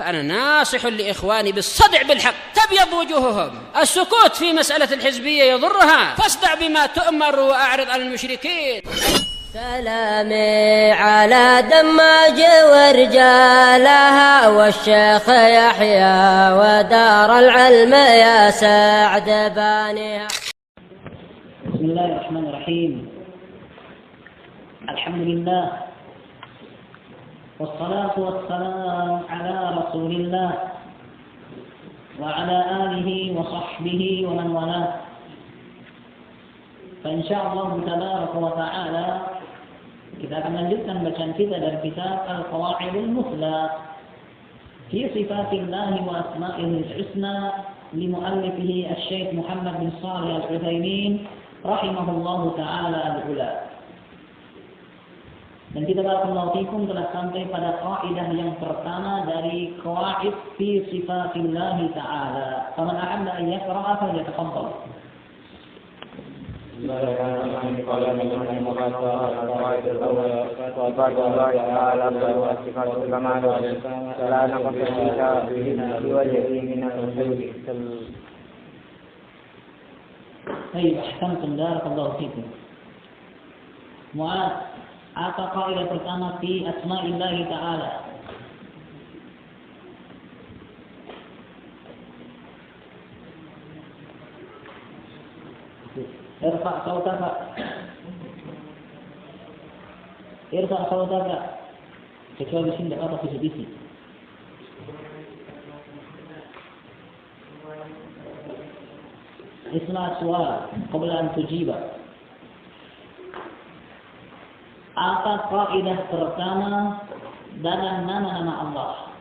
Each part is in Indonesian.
فأنا ناصح لإخواني بالصدع بالحق تبيض وجوههم. السكوت في مسألة الحزبية يضرها، فاصدع بما تؤمر وأعرض عن المشركين. سلامي على دماج ورجالها والشيخ يحيى ودار العلم يا سعد بانيها. بسم الله الرحمن الرحيم. الحمد لله والصلاة والسلام على رسول الله وعلى آله وصحبه ومن والاه. فإن شاء الله تبارك وتعالى kita akan lanjutkan bacaan kita dari kitab Al-Qawaidul Muthla fi Sifatillah wa Asma'ihil Husna li mu'allifihi Asy-Syaikh Muhammad bin Shalih Al-Utsaimin rahimahullahu taala al-ula. Dan kita barakallahu fikum telah sampai pada kaidah yang pertama dari qawaid fi sifatillah taala. Faman ahabba an yaqra'a falyatafaddal. Bismillahirrahmanirrahim. Qala Ibnu Mubarak al-qawaid al-awwal sifat Allah ta'ala wa sifatul kamal wa la naqsika bihi wa yadina al-wujud. Baik, ahsantum barakallahu fikum. Mu'ad, apa kaidah pertama fi asma'illah ta'ala? Irfa' sautaka. Irfa' sautaka. Kecuali sini tidak apa bisik-bisik. Isma' su'al qabla an tujiba. Apa kaidah pertama dalam nama-nama Allah?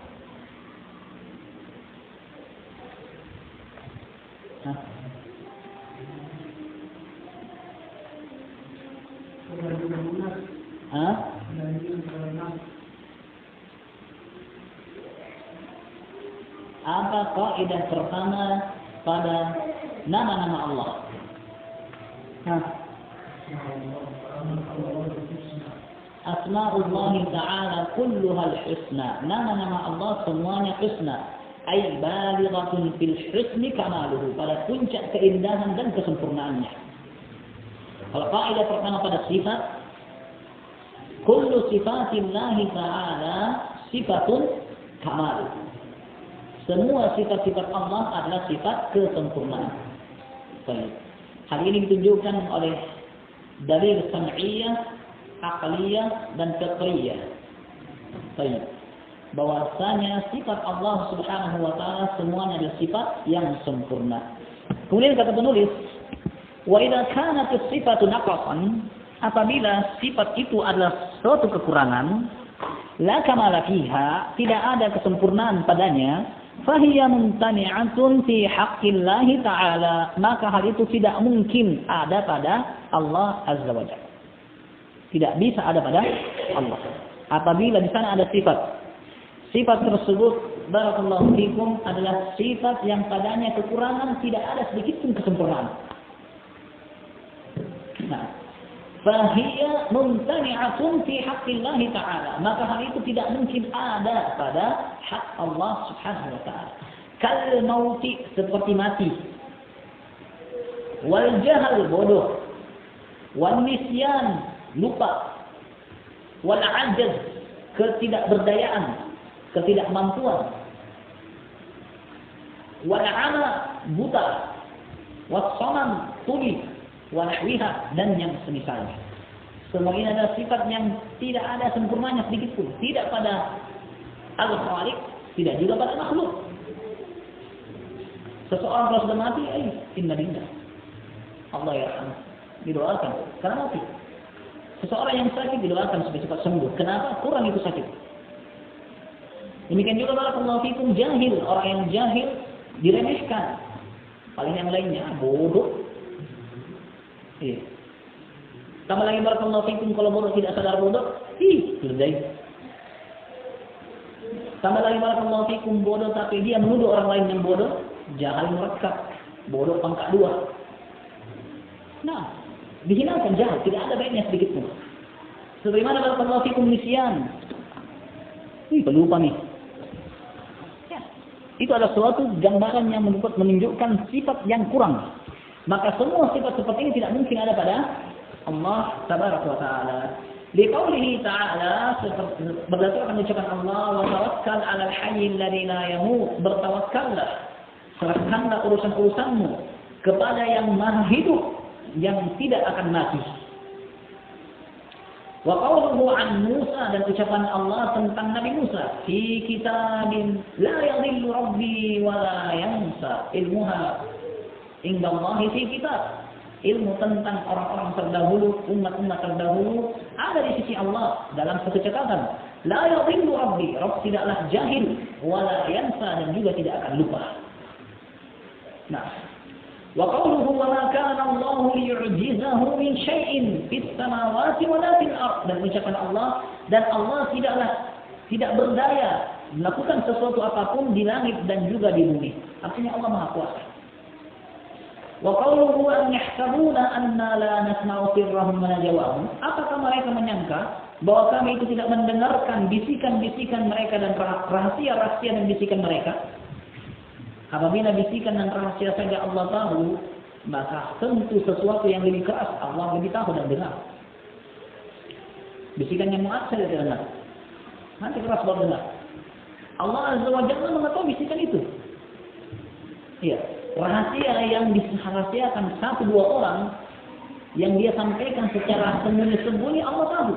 Apa kaidah pertama pada nama-nama Allah? Asma'ullah ta'ala kulluha al-husna. Nama-nama Allah semuanya husna. Ay balighatun fil husni kamaluhu. Pada puncak keindahan dan kesempurnaannya. Kalau kaidah pertama pada sifat, kullu sifatillah ta'ala sifatun kamal. Semua sifat-sifat Allah adalah sifat kesempurnaan. Baik. Hal ini ditunjukkan oleh dalil sam'iyah, aqliyah dan fitriyah. Baik. Bahwasanya sifat Allah Subhanahu wa taala semuanya adalah sifat yang sempurna. Kemudian kata penulis, wa idza kanat as-sifatu naqsan, apabila sifat itu adalah suatu kekurangan, la kamala fiha, tidak ada kesempurnaan padanya, fahiya mumtani'atun fi haqqillahi ta'ala, maka hal itu tidak mungkin ada pada Allah Azza wa Jalla. Tidak bisa ada pada Allah. Apabila di sana ada sifat, sifat tersebut barakallahu fikum adalah sifat yang padanya kekurangan, tidak ada sedikit pun kesempurnaan. Nah, fahiya mumtani'atun fi haqqillahi ta'ala, maka hal itu tidak mungkin ada pada hak Allah Subhanahu wa ta'ala. Kal mauti, seperti mati, wal jahal, bodoh, wal nisyan, lupa, wal ajaz, ketidakberdayaan, ketidakmampuan, wal ama, buta, was sanam, tuli, wa nahwiha, dan yang semisalnya. Semua ini adalah sifat yang tidak ada sempurnanya sedikit pun, tidak pada Al-Khaliq, tidak juga pada makhluk. Seseorang kalau sudah mati, inna lillah, Allah yarhamah, didoakan karena mati. Seseorang yang sakit didoakan supaya cepat sembuh. Kenapa? Kurang itu sakit. Demikian juga barakallahu fikum jahil, orang yang jahil diremehkan. Paling yang lainnya bodoh. Iya. Tambah lagi barakallahu fikum kalau bodoh tidak sadar bodoh, berdaya. Tambah lagi barakallahu fikum bodoh tapi dia menuduh orang lain yang bodoh, jahil merekap, bodoh pangkat 2. Nah, dihinakan jahil, tidak ada baiknya sedikit pun. Sebagaimana barakallahu fikum nisyan. Pelupa nih. itu adalah suatu gambaran yang menunjukkan sifat yang kurang. Maka semua sifat seperti ini tidak mungkin ada pada Allah Tabaraka wa Ta'ala. Liqaulihi ta'ala, berdasarkan ucapan Allah, wa tawakkal 'alal hayyil ladzi la yamut, bertawakkallah, serahkanlah urusan-urusanmu kepada yang maha hidup yang tidak akan mati. Wa qawluhu 'an Musa, dan ucapan Allah tentang Nabi Musa, fi kitabin la yadhillu rabbi wa la yansa, ilmuha indallahi fi kitab. Ilmu tentang orang-orang terdahulu, umat-umat terdahulu ada di sisi Allah dalam satu catatan. La yadhillu rabbi, Rabb tidaklah jahil, wala yansa, dan juga tidak akan lupa. Nah, wa qawluhu wa ma kana Allahu liyu'jizahu min syai'in fis samawati wa la fil ardh, dan ucapan Allah, dan Allah tidak berdaya melakukan sesuatu apapun di langit dan juga di bumi. Artinya Allah Maha Kuasa. Wa qawluhu an yahsabuna anna la nasma'u sirrahum wa najwahum, apakah mereka menyangka bahwa kami itu tidak mendengarkan bisikan-bisikan mereka dan rahasia-rahasia dan bisikan mereka? Apabila bisikan dan rahasia saja Allah tahu, maka tentu sesuatu yang lebih keras Allah lebih tahu dan dengar. Bisikan yang mu'ad saja tidak dengar, nanti keras baru dengar. Allah Azza wa Jalla mengetahui bisikan itu. Iya. Rahasia yang dirahasiakan satu dua orang yang dia sampaikan secara sembunyi-sembunyi Allah tahu.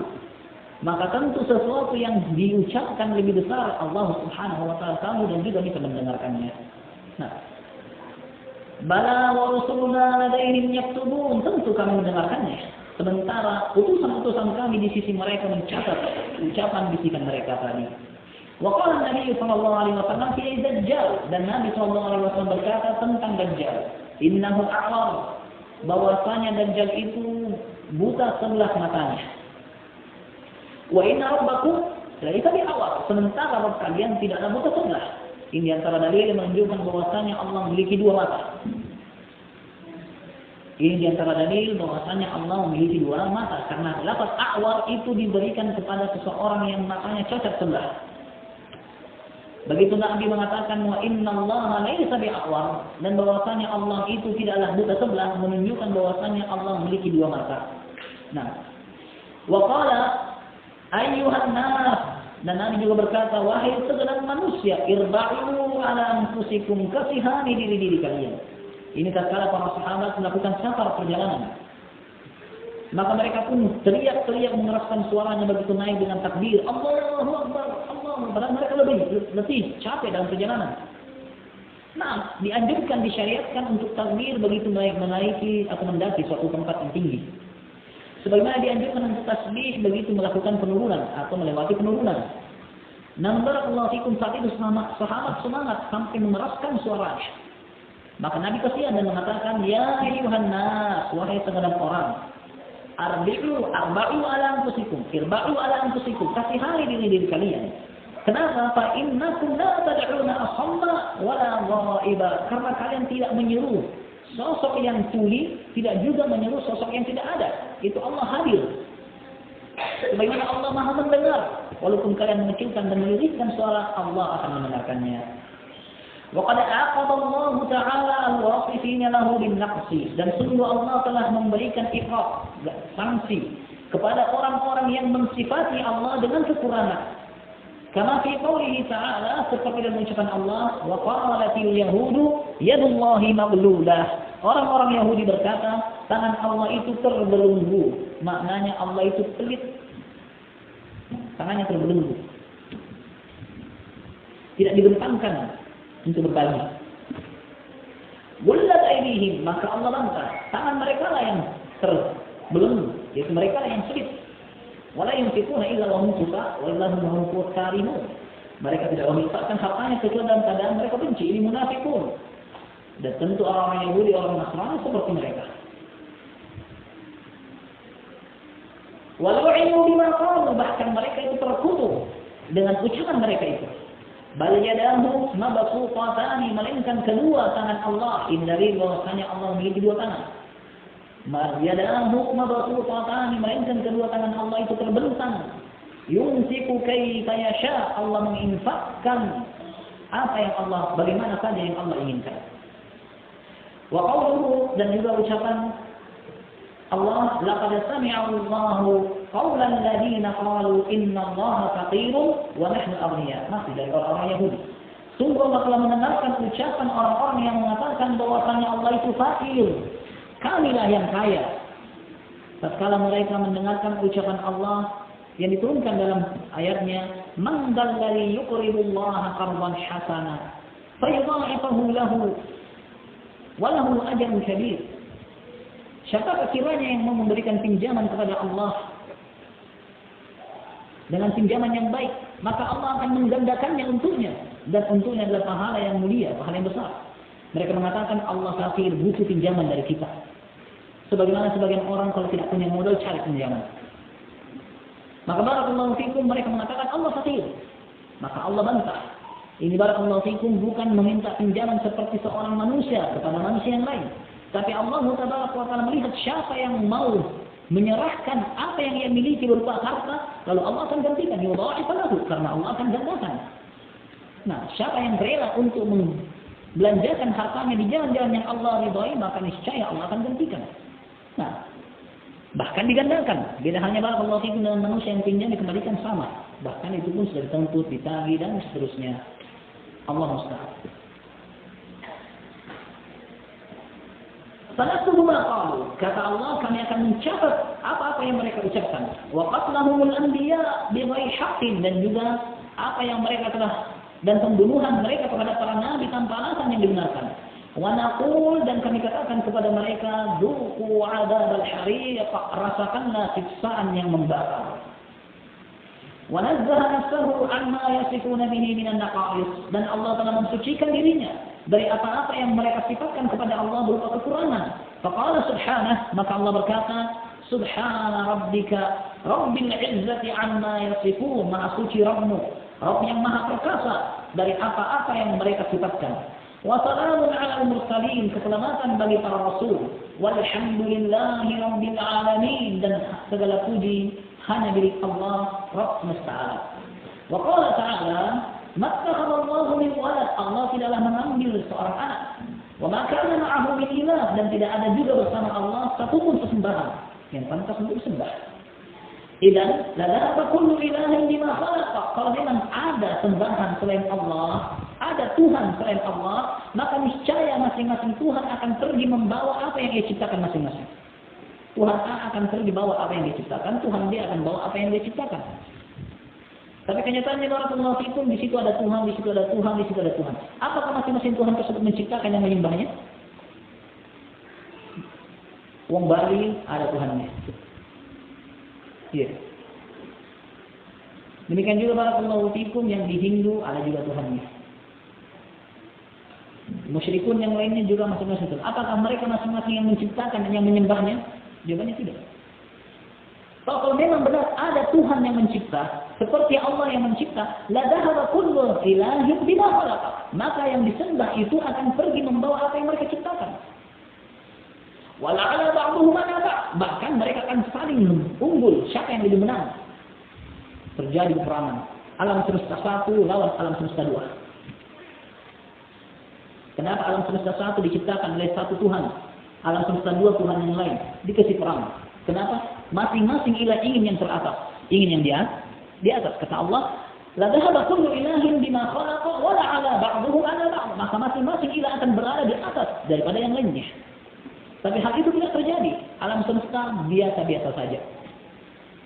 Maka tentu sesuatu yang diucapkan lebih besar Allah Subhanahu wa Ta'ala tahu dan juga bisa mendengarkannya. Nah, bala wa rusuluna ladaihim yaktubun, tentu kami mendengarkannya. Sementara utusan-utusan kami di sisi mereka mencatat ucapan bisikan mereka tadi. Wa qala Nabi sallallahu alaihi wasallam fi Dajjal, dan Nabi sallallahu alaihi wasallam berkata tentang Dajjal, innahu a'war, bahwasanya Dajjal itu buta sebelah matanya. Wa inna rabbakum laisa bi'awar, sementara Rabb kalian tidaklah buta sebelah. Ini antara dalil yang menunjukkan bahwasanya Allah memiliki dua mata. Ini di antara dalil bahwasanya Allah memiliki dua mata, karena lafaz a'war itu diberikan kepada seseorang yang matanya cacat sebelah. Begitu Nabi mengatakan wa innallaha laisa bi'awar, dan bahwasanya Allah itu tidaklah buta sebelah, menunjukkan bahwasanya Allah memiliki dua mata. Nah, wa qala ayyuhan nas, dan Nabi juga berkata, wahai segenap manusia, irba'u ala anfusikum, kasihani diri kalian. Ini tatkala para sahabat melakukan safar perjalanan, maka mereka pun teriak-teriak mengeraskan suaranya begitu naik dengan takbir Allahu Akbar, padahal mereka lebih capek dalam perjalanan. Nah, dianjurkan, disyariatkan untuk takbir begitu menaiki atau mendaki suatu tempat yang tinggi. Sebagaimana dianjurkan untuk tasbih begitu melakukan penurunan atau melewati penurunan. Namun barakallahu fikum, saat itu sahabat semangat sampai mengeraskan suaranya. Maka Nabi kasihan dan mengatakan, ya ayyuhan nas, wahai segenap orang, arba'u ala anfusikum, irba'u ala anfusikum, kasihani diri kalian. Kenapa? Fa innakum la tad'una asamma wala ghaiba, karena kalian tidak menyeru sosok yang tuli, tidak juga menyeru sosok yang tidak ada. Itu Allah hadir. Sebagaimana Allah Maha mendengar, walaupun kalian mengecilkan dan melirihkan suara, Allah akan mendengarkannya. Wa qad aqaba Allah Ta'ala al-wasifina lahu bin-naqsi, dan sungguh Allah telah memberikan iqab, sanksi kepada orang-orang yang mensifati Allah dengan kekurangan. Kama fi qoulihi ta'ala, seperti dalam ucapan Allah, wa qalatil yahudu yadullahi maghlulah. Orang-orang Yahudi berkata, tangan Allah itu terbelenggu. Maknanya Allah itu pelit. Tangannya terbelenggu. Tidak dibentangkan untuk berbagi. Gullat aydihim, maka Allah bantah, tangan mereka lah yang terbelenggu, yaitu mereka lah yang sulit. Wala yunfiquna illa wa hum fuqara wallahu huwal karimun. Mereka tidak menginfakkan hartanya kecuali dalam keadaan mereka benci. Ini munafikun. Dan tentu orang Yahudi, orang Nasrani seperti mereka. Walau ilmu bima qalu, bahkan mereka itu terkutuk dengan ucapan mereka itu. Bal yadahu mabsuutatan, melainkan kedua tangan Allah. Ini dari bahwasanya Allah memiliki dua tangan. Yadahu mabsuutatan, melainkan kedua tangan Allah itu terbentang. Yunfiqu kaifa yasha, Allah menginfakkan apa yang Allah, bagaimana saja yang Allah inginkan. Wa qawluhu, dan juga ucapan Allah, laqad sami'a Allahu qawlan alladziina qalu inna Allaha faqirun wa nahnu aghniya. Masih dari orang-orang Yahudi. Sungguh Allah telah mendengarkan ucapan orang-orang yang mengatakan bahwasanya Allah itu fakir, kamilah yang kaya. Tatkala mereka mendengarkan ucapan Allah yang diturunkan dalam ayatnya, man dzalladzi yuqridullaha qardan hasana fayudha'ifahu lahu wa lahu ajrun kabir. Siapa kiranya yang mau memberikan pinjaman kepada Allah dengan pinjaman yang baik, maka Allah akan menggandakannya untuknya, dan untuknya adalah pahala yang mulia, pahala yang besar. Mereka mengatakan Allah fakir, butuh pinjaman dari kita. Sebagaimana sebagian orang kalau tidak punya modal cari pinjaman. Maka barakallahu fikum, mereka mengatakan Allah fakir. Maka Allah bantah. Ini barakallahu fikum bukan meminta pinjaman seperti seorang manusia kepada manusia yang lain. Tapi Allah tabaraka wa ta'ala melihat siapa yang mau menyerahkan apa yang ia miliki berupa harta, lalu Allah akan gantikan, yudha'ifa lahu, karena Allah akan gandakan. Nah, siapa yang rela untuk membelanjakan hartanya di jalan-jalan yang Allah ridhai, maka niscaya Allah akan gantikan. Nah, bahkan digandakan. Beda halnya barakallahu fikum dengan manusia yang pinjam dikembalikan sama. Bahkan itu pun sudah dituntut, ditagih dan seterusnya. Allah musta'an. Sanaktubu ma qalu, kata Allah, kami akan mencatat apa-apa yang mereka ucapkan. Wa qatlahumul anbiya bighairi haqqin, dan juga apa yang mereka telah, dan pembunuhan mereka kepada para nabi tanpa alasan yang dibenarkan. Wa naqul, dan kami katakan kepada mereka, dzuqu 'adzabal hariq, rasakanlah siksaan yang membakar. Wa nazzaha nafsahu 'amma yasifuna bihi minan naqais, dan Allah telah mensucikan dirinya dari apa-apa yang mereka sifatkan kepada Allah berupa kekurangan. Faqala subhanahu, maka Allah berkata, subhana rabbika rabbil izzati 'amma yasifun, maha suci Rabbmu, Rabb yang maha perkasa dari apa-apa yang mereka sifatkan. Wa salamun 'alal mursalin, keselamatan bagi para rasul. Walhamdulillahi rabbil alamin, dan segala puji hanya milik Allah Rabb semesta alam. Wa qala ta'ala, mattakhadallahu min walad, Allah tidaklah mengambil seorang anak. Wa ma kana ma'ahu min ilah, dan tidak ada juga bersama Allah satupun sesembahan yang pantas untuk disembah. Idan la dhahaba kullu ilahin bima khalaqa, kalau memang ada sembahan selain Allah, ada Tuhan selain Allah, maka niscaya masing-masing Tuhan akan pergi membawa apa yang dia ciptakan masing-masing. Tuhan A akan pergi bawa apa yang dia ciptakan, Tuhan B akan bawa apa yang dia ciptakan. Tapi kenyataannya barakallahu fikum, di situ ada Tuhan, di situ ada Tuhan, di situ ada Tuhan. Apakah masing-masing Tuhan tersebut menciptakan yang menyembahnya? Wong Bali ada Tuhannya. Iya. Demikian juga barakallahu fikum yang di Hindu ada juga Tuhannya. Musyrikun yang lainnya juga masing-masing Tuhan. Apakah mereka masing-masing yang menciptakan dan yang menyembahnya? Jawabannya tidak. Kalau memang benar ada Tuhan yang mencipta, seperti Allah yang mencipta, la dhahaba kullu ilahin bima khalaqa, maka yang disembah itu akan pergi membawa apa yang mereka ciptakan. Wala 'ala ba'dhum 'ala ba'd, bahkan mereka akan saling unggul, siapa yang lebih menang. Terjadi peperangan alam semesta 1 lawan alam semesta 2. Kenapa alam semesta 1 diciptakan oleh satu Tuhan, alam semesta 2 Tuhan yang lain, dikasih perang? Kenapa? Masing-masing ilah ingin yang teratas, ingin yang di atas. Kata Allah, la dhahaba kullu ilahin bima khalaqa wa la 'ala ba'dhuhu 'ala ba'd, maka masing-masing ilah akan berada di atas daripada yang lainnya. Tapi hal itu tidak terjadi. Alam semesta biasa-biasa saja.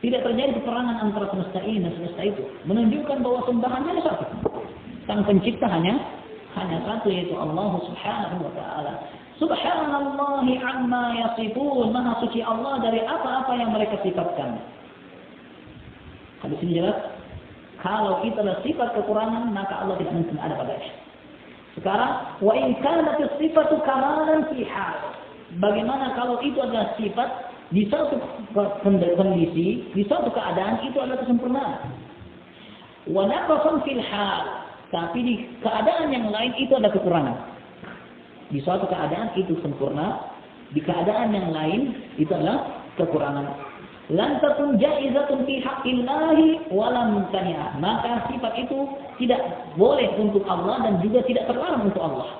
Tidak terjadi peperangan antara semesta ini dan semesta itu. Menunjukkan bahwa sembahan hanya satu. Sang pencipta hanya satu, yaitu Allah Subhanahu wa ta'ala. Subhanallahi amma yasifun, maha suci Allah dari apa-apa yang mereka sifatkan. Habis ini jelas, kalau kita ada sifat kekurangan, maka Allah tidak mungkin ada padanya. Sekarang, wa in kanat as-sifatu kamalan fi hal. Bagaimana kalau itu adalah sifat di satu kondisi, di satu keadaan itu adalah kesempurnaan. Wa naqsan fil hal, tapi di keadaan yang lain itu ada kekurangan. Di suatu keadaan itu sempurna, di keadaan yang lain itu adalah kekurangan. lam takun jaizatun fi haqqillahi wa lam tani'a. Maka sifat itu tidak boleh untuk Allah dan juga tidak terlarang untuk Allah.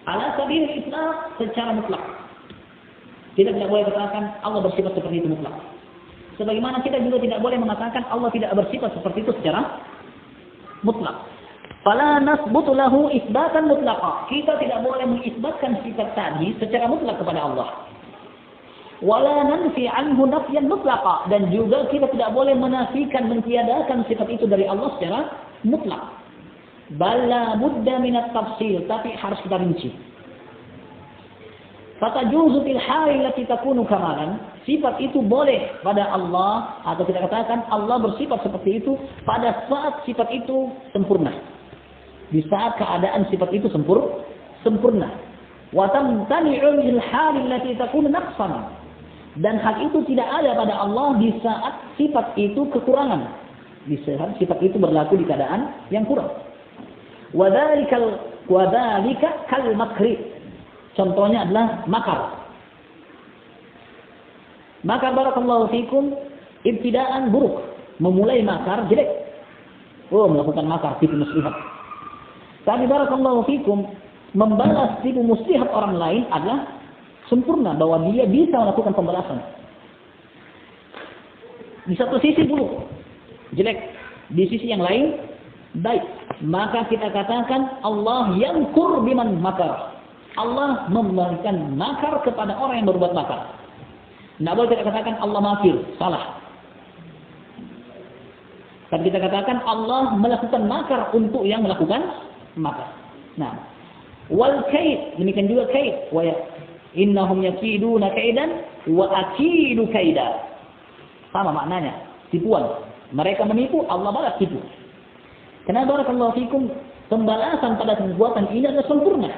Ala sabil Islam secara mutlak. Kita tidak boleh katakan Allah bersifat seperti itu mutlak. Sebagaimana kita juga tidak boleh mengatakan Allah tidak bersifat seperti itu secara mutlak. Fala nasbutu lahu isbatan mutlaqa. Kita tidak boleh mengisbatkan sifat tadi secara mutlak kepada Allah. Wala nanfi anhu nafyan mutlaqa, dan juga kita tidak boleh menafikan, mentiadakan sifat itu dari Allah secara mutlak. Bala budda minat tafsil, tapi harus kita rinci. Fatajuzu fil hali allati takunu kamalan, sifat itu boleh pada Allah, atau kita katakan Allah bersifat seperti itu pada saat sifat itu sempurna. Di saat keadaan sifat itu sempurna. Wa tamtani'u fil hali allati takunu naqsan. Dan hal itu tidak ada pada Allah di saat sifat itu kekurangan. Di saat sifat itu berlaku di keadaan yang kurang. Wadhalika kal makri. Contohnya adalah makar. Makar barakallahu fikum ibtidaan buruk. Memulai makar jelek. Melakukan makar tipu muslihat. Tapi barakallahu fikum membalas tipu muslihat orang lain adalah sempurna, bahwa dia bisa melakukan pembalasan. Di satu sisi buruk, jelek. Di sisi yang lain, baik. Maka kita katakan Allah yamkur biman makar. Allah memberikan makar kepada orang yang berbuat makar. Tidak boleh kita katakan Allah makir, salah. Tapi kita katakan Allah melakukan makar untuk yang melakukan makar. Nah, wal kaid, demikian juga kaid. Innahum yakiduna kaidan wa akidu kaida. Sama maknanya, tipuan. Mereka menipu, Allah balas tipu. Karena barakallahu fikum, pembalasan pada perbuatan ini adalah sempurna.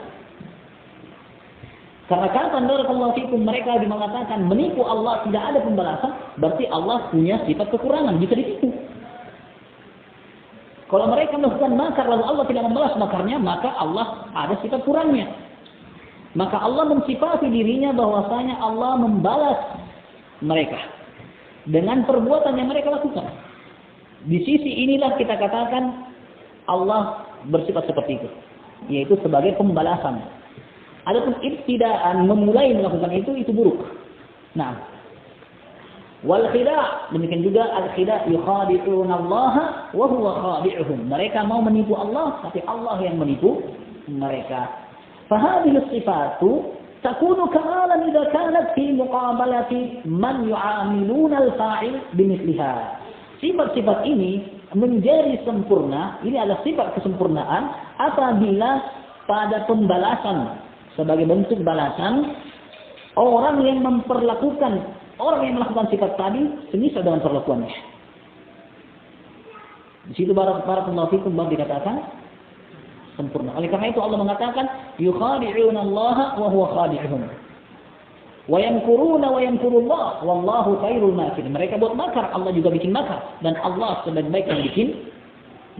Karena kata barakallahu fikum mereka mengatakan menipu Allah tidak ada pembalasan, berarti Allah punya sifat kekurangan, bisa ditipu. Kalau mereka melakukan makar lalu Allah tidak membalas makarnya, maka Allah ada sifat kurangnya. Maka Allah mensifati dirinya bahwasanya Allah membalas mereka dengan perbuatan yang mereka lakukan. Di sisi inilah kita katakan Allah bersifat seperti itu, yaitu sebagai pembalasan. Adapun ibtidaan memulai melakukan itu buruk. Nah, wal khida', demikian juga al khida' yukhadi'una Allah wa huwa khadi'uhum. Mereka mau menipu Allah tapi Allah yang menipu mereka. فهذه الصفات تكون كمالا إذا كانت في مقابلة من يعاملون الفاعل بمثلها. Sifat-sifat ini menjadi sempurna, ini adalah sifat kesempurnaan apabila pada pembalasan sebagai bentuk balasan orang yang melakukan sifat tadi semisal dengan perlakuannya. Di situ barakallahu fikum baru dikatakan sempurna. Oleh karena itu Allah mengatakan yukhadi'una Allah wa huwa khadi'uhum. Wa yamkuruna wa yamkurullah wallahu khairul makirin. Mereka buat makar, Allah juga bikin makar, dan Allah sebaik-baik yang bikin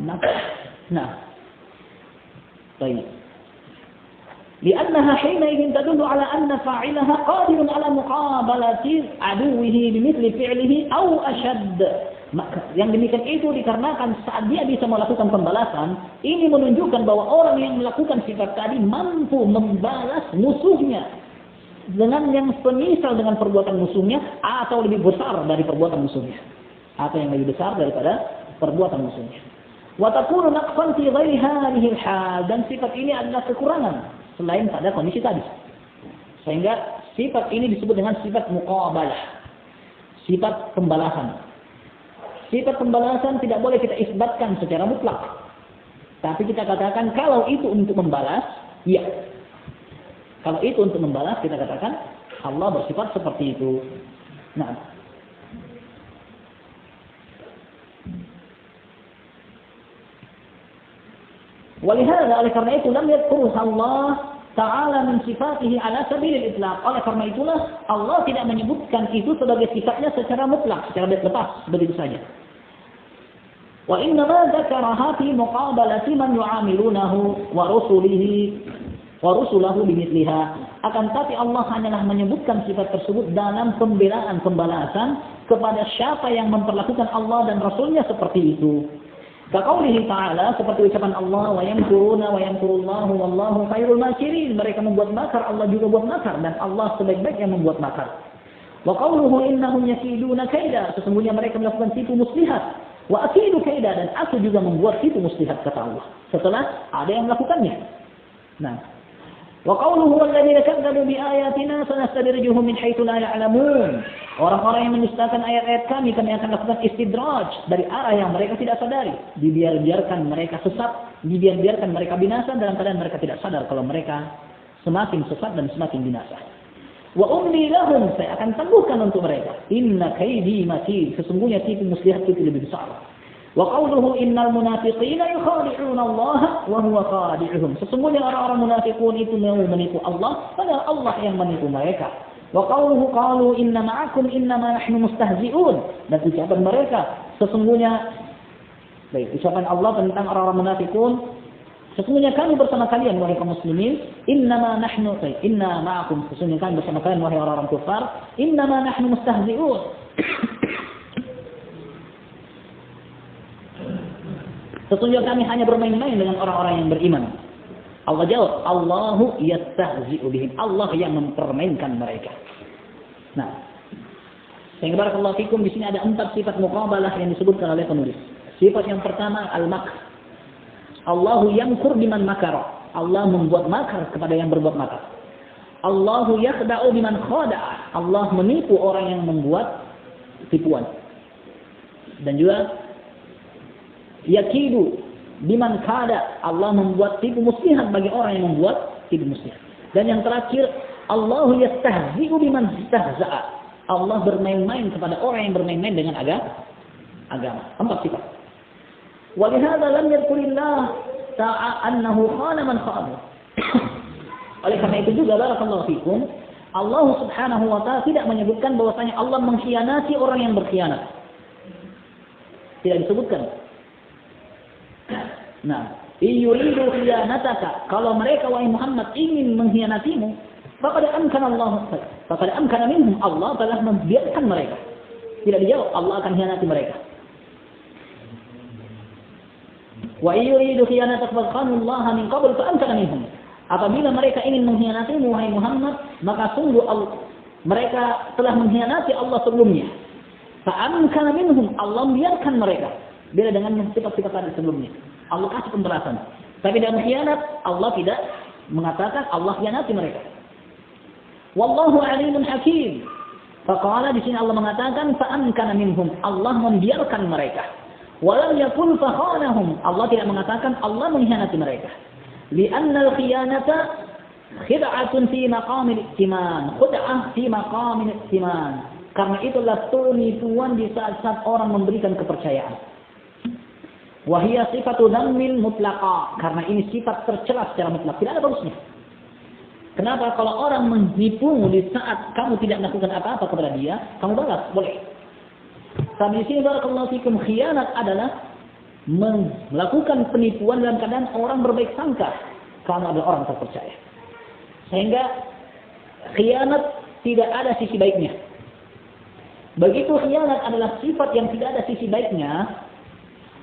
makar. Nah. Baik. لأنها حينئذ تدل على أن فاعلها قادر على مقابلة عدوه بمثل فعله أو أشد. Yang demikian itu dikarenakan saat dia bisa melakukan pembalasan, ini menunjukkan bahwa orang yang melakukan sifat tadi mampu membalas musuhnya dengan yang semisal dengan perbuatan musuhnya atau lebih besar dari perbuatan musuhnya, atau yang lebih besar daripada perbuatan musuhnya. Wa takunu naqsan fi ghairi hadhihi al-hal, dan sifat ini adalah kekurangan selain pada kondisi tadi. Sehingga sifat ini disebut dengan sifat muqabalah, sifat pembalasan. Sifat pembalasan tidak boleh kita isbatkan secara mutlak. Tapi kita katakan kalau itu untuk membalas, iya. Kalau itu untuk membalas, kita katakan Allah bersifat seperti itu. Nah. Walihada, oleh karena itu lam yadhkur Allah Ta'ala min sifatihi ala sabilil itlaq. Oleh karena itulah Allah tidak menyebutkan itu sebagai sifatnya secara mutlak, secara lepas, begitu saja. Wa innama dzakaraha fi muqabalati man yu'amilunahu wa rusulahu bimithliha. Akan tapi Allah hanyalah menyebutkan sifat tersebut dalam pembalasan kepada siapa yang memperlakukan Allah dan Rasulnya seperti itu. Kaqaulihi ta'ala, seperti ucapan Allah, wa yamkuruna wa yamkurullahu wallahu khairul makirin. Mereka membuat makar, Allah juga buat makar, dan Allah sebaik-baik yang membuat makar. Wa qauluhu innahum yakiduna kaida, sesungguhnya mereka melakukan tipu muslihat. Wa akidu kaida, dan aku juga membuat tipu muslihat, kata Allah, setelah ada yang melakukannya. Nah, wa qawluhu walladzina kadzdzabu biayatina sanastadrijuhum min haitsu la ya'lamun. Orang-orang yang mendustakan ayat-ayat kami akan lakukan istidraj dari arah yang mereka tidak sadari. Dibiarkan mereka sesat, dibiarkan mereka binasa dalam keadaan mereka tidak sadar kalau mereka semakin sesat dan semakin binasa. Wa umli lahum, saya akan tangguhkan untuk mereka. Inna kaidi matin, sesungguhnya tipu muslihat itu lebih besar. Wa qawluhu innal munafiqina yukhadi'una Allah wa huwa khadi'uhum. Sesungguhnya orang-orang munafikun itu mau menipu Allah, padahal Allah yang menipu mereka. Wa qawluhu qalu inna ma'akum innama nahnu mustahzi'un. Dan ucapan mereka, sesungguhnya, ucapan Allah tentang orang-orang munafikun, sesungguhnya kami bersama kalian wahai kaum muslimin, innama nahnu, inna ma'akum, sesungguhnya kami bersama kalian wahai orang-orang kafir, innama nahnu mustahzi'un. Sesungguhnya kami hanya bermain-main dengan orang-orang yang beriman. Allah jawab, Allahu yastahzi'u bihim. Allah yang mempermainkan mereka. Nah, sehingga barakallahu fikum, di sini ada 4 sifat muqabalah yang disebutkan oleh penulis. Sifat yang pertama al-makr. Allahu yamkur biman makara. Allah membuat makar kepada yang berbuat makar. Allahu yakhda'u biman khada'a. Allah menipu orang yang membuat tipuan. Dan juga yakidu biman kada, Allah membuat tipu muslihat bagi orang yang membuat tipu muslihat. Dan yang terakhir, Allahu yastahzi'u biman istahza'a. Allah bermain-main kepada orang yang bermain-main dengan agama. 4 sifat. Walihada lam yadhkurillah ta'a annahu khana man khana. Oleh karena itu juga barakallahu fikum, Allah Subhanahu wa ta'ala tidak menyebutkan bahwasanya Allah mengkhianati orang yang berkhianat. Tidak disebutkan. Nah, yuridu khiyanataka, kalau mereka wahai Muhammad ingin mengkhianatimu, faqad amkana minhum, Allah telah membiarkan mereka. Tidak dijawab Allah akan khianati mereka. Wa yuridu khiyanataka faqanallaha min qabl fa amkana minhum. Apabila mereka ingin mengkhianatimu wahai Muhammad, maka sungguh mereka telah mengkhianati Allah sebelumnya. Fa amkana minhum, Allah membiarkan mereka. Beda dengan sifat-sifat tadi sebelumnya. Allah kasih pembalasan. Tapi dalam khianat, Allah tidak mengatakan Allah khianati mereka. Wallahu alimun hakim. Faqala, di sini Allah mengatakan fa'amkana minhum, Allah membiarkan mereka. Walam yakul fakhanahum, Allah tidak mengatakan Allah mengkhianati mereka. Li'anna al-khiyanata khid'atun fi maqamil ihtiman. Khud'ah fi maqamil ihtiman. Karena itulah penipuan di saat-saat orang memberikan kepercayaan. Wahia sifatu dhammin mutlaqa, karena ini sifat tercela secara mutlak, tidak ada bagusnya. Kenapa? Kalau orang menipumu di saat kamu tidak melakukan apa-apa kepada dia, kamu balas, boleh. Tapi di sini barakallahu fikum, khianat adalah melakukan penipuan dalam keadaan orang berbaik sangka karena ada orang terpercaya. Sehingga khianat tidak ada sisi baiknya. Begitu khianat adalah sifat yang tidak ada sisi baiknya,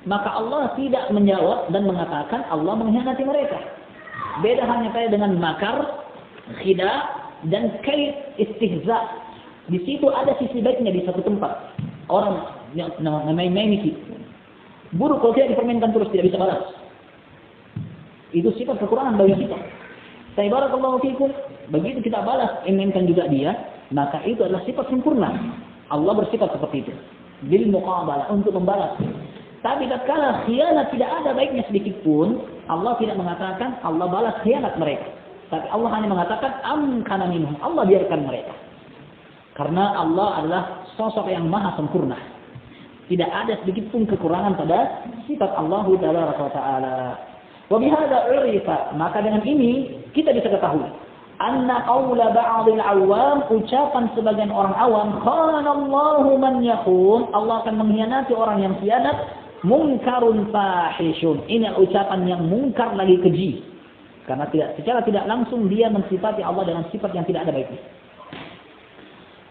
maka Allah tidak menjawab dan mengatakan Allah mengkhianati mereka. Beda hanya kaya dengan makar, khida, dan kait istihza. Di situ ada sisi baiknya di satu tempat. Orang yang main-main itu buruk kalau tidak dipermainkan terus, tidak bisa balas. Itu sifat kekurangan bagi kita. Saya barakallahu fikum, begitu kita balas, mainkan juga dia, maka itu adalah sifat sempurna. Allah bersifat seperti itu. Bil muqabalah, untuk membalas. Tapi tatkala khianat tidak ada baiknya sedikit pun, Allah tidak mengatakan Allah balas khianat mereka. Tapi Allah hanya mengatakan amkana minhum, Allah biarkan mereka. Karena Allah adalah sosok yang maha sempurna. Tidak ada sedikit pun kekurangan pada sifat Allah Ta'ala. Wa bihadza urifa, maka dengan ini kita bisa ketahui anna qaula ba'dil awam, ucapan sebagian orang awam, khana Allahu man yakhun, Allah akan mengkhianati orang yang khianat, munkarun fahishun. Ini ucapan yang mungkar lagi keji. Karena secara tidak langsung dia mensifati Allah dengan sifat yang tidak ada baiknya.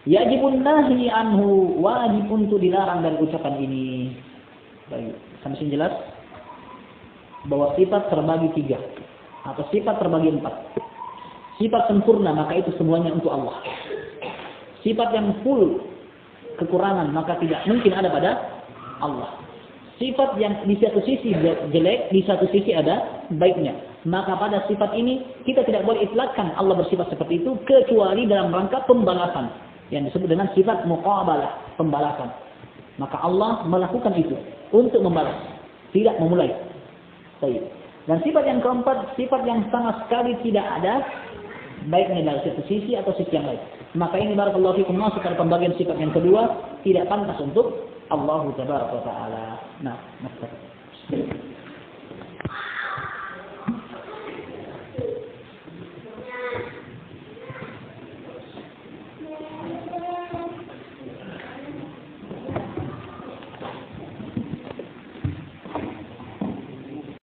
Yajibun nahi anhu, wajib untuk dilarang dari ucapan ini. Baik, sampai sini jelas bahwa sifat terbagi 3 atau sifat terbagi 4. Sifat sempurna maka itu semuanya untuk Allah. Sifat yang full kekurangan maka tidak mungkin ada pada Allah. Sifat yang di satu sisi jelek, di satu sisi ada baiknya. Maka pada sifat ini kita tidak boleh itlaqkan Allah bersifat seperti itu kecuali dalam rangka pembalasan yang disebut dengan sifat muqabalah, pembalasan. Maka Allah melakukan itu untuk membalas, tidak memulai. Baik. Dan sifat yang keempat, sifat yang sama sekali tidak ada baiknya dari satu sisi atau sisi yang lain. Maka ini barakallahu fikum masuk pada pembagian sifat yang kedua, tidak pantas untuk Allah tabaraka wa taala. Nah,